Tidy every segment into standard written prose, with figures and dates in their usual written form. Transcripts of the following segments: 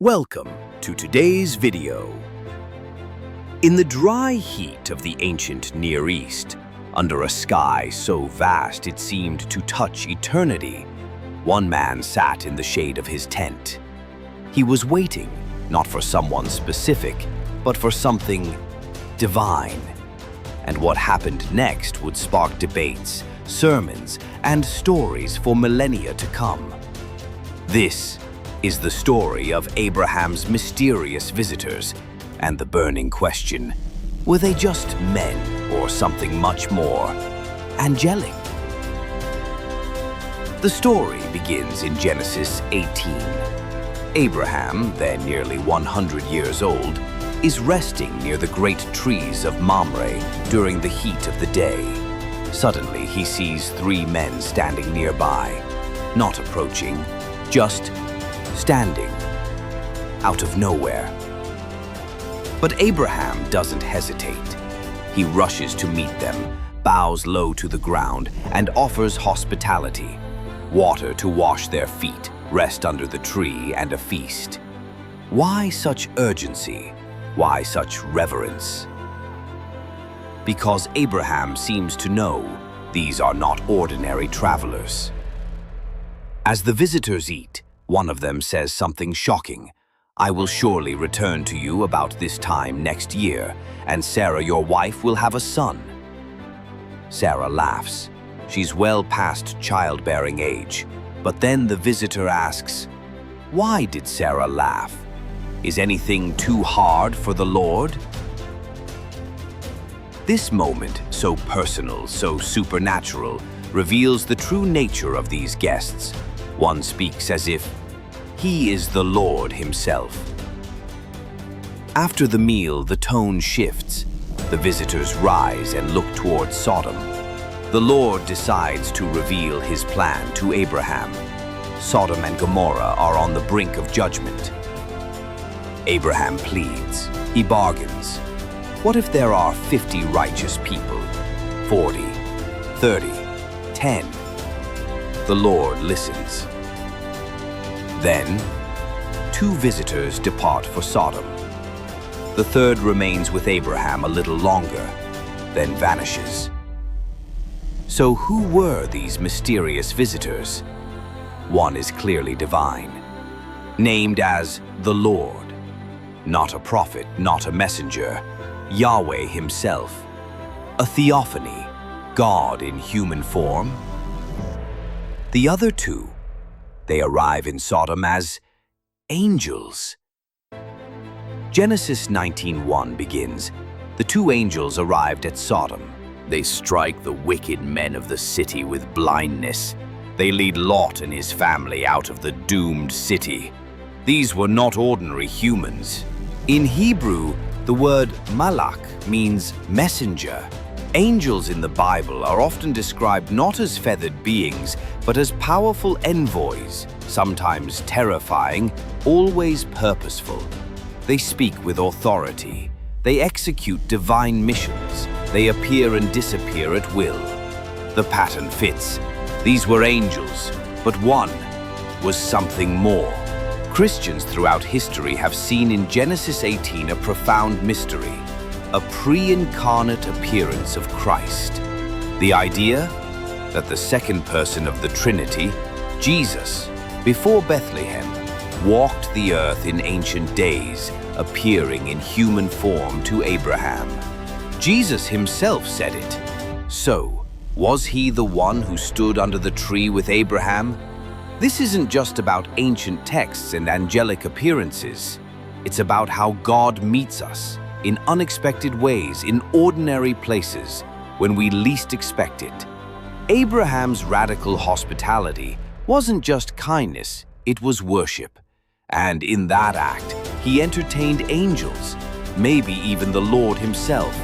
Welcome to today's video. In the dry heat of the ancient Near East, under a sky so vast it seemed to touch eternity, one man sat in the shade of his tent. He was waiting, not for someone specific, but for something divine. And what happened next would spark debates, sermons, and stories for millennia to come. This is the story of Abraham's mysterious visitors and the burning question, were they just men or something much more angelic? The story begins in Genesis 18. Abraham, then nearly 100 years old, is resting near the great trees of Mamre during the heat of the day. Suddenly he sees three men standing nearby, not approaching, just standing out of nowhere. But Abraham doesn't hesitate. He rushes to meet them, bows low to the ground, and offers hospitality. Water to wash their feet, rest under the tree, and a feast. Why such urgency? Why such reverence? Because Abraham seems to know these are not ordinary travelers. As the visitors eat, one of them says something shocking. "I will surely return to you about this time next year, and Sarah, your wife, will have a son." Sarah laughs. She's well past childbearing age. But then the visitor asks, why did Sarah laugh? Is anything too hard for the Lord? This moment, so personal, so supernatural, reveals the true nature of these guests. One speaks as if he is the Lord himself. After the meal, the tone shifts. The visitors rise and look towards Sodom. The Lord decides to reveal his plan to Abraham. Sodom and Gomorrah are on the brink of judgment. Abraham pleads. He bargains. What if there are 50 righteous people? 40, 30, 10. The Lord listens. Then, two visitors depart for Sodom. The third remains with Abraham a little longer, then vanishes. So who were these mysterious visitors? One is clearly divine, named as the Lord. Not a prophet, not a messenger, Yahweh himself. A theophany, God in human form. The other two, they arrive in Sodom as angels. Genesis 19:1 begins, the two angels arrived at Sodom. They strike the wicked men of the city with blindness. They lead Lot and his family out of the doomed city. These were not ordinary humans. In Hebrew, the word malach means messenger. Angels in the Bible are often described not as feathered beings, but as powerful envoys, sometimes terrifying, always purposeful. They speak with authority. They execute divine missions. They appear and disappear at will. The pattern fits. These were angels, but one was something more. Christians throughout history have seen in Genesis 18 a profound mystery, a pre-incarnate appearance of Christ. The idea that the second person of the Trinity, Jesus, before Bethlehem, walked the earth in ancient days, appearing in human form to Abraham. Jesus himself said it. So, was he the one who stood under the tree with Abraham? This isn't just about ancient texts and angelic appearances. It's about how God meets us in unexpected ways, in ordinary places, when we least expect it. Abraham's radical hospitality wasn't just kindness, it was worship. And in that act, he entertained angels, maybe even the Lord himself.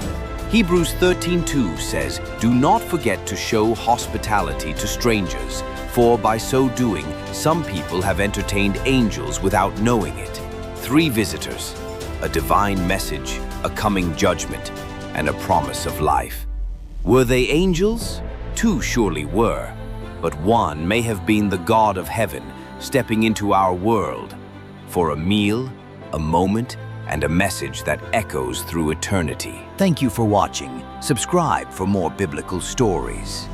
Hebrews 13:2 says, "Do not forget to show hospitality to strangers, for by so doing, some people have entertained angels without knowing it." Three visitors, a divine message, a coming judgment, and a promise of life. Were they angels? Two surely were, but one may have been the God of heaven stepping into our world. for a meal, a moment, and a message that echoes through eternity. Thank you for watching. Subscribe for more biblical stories.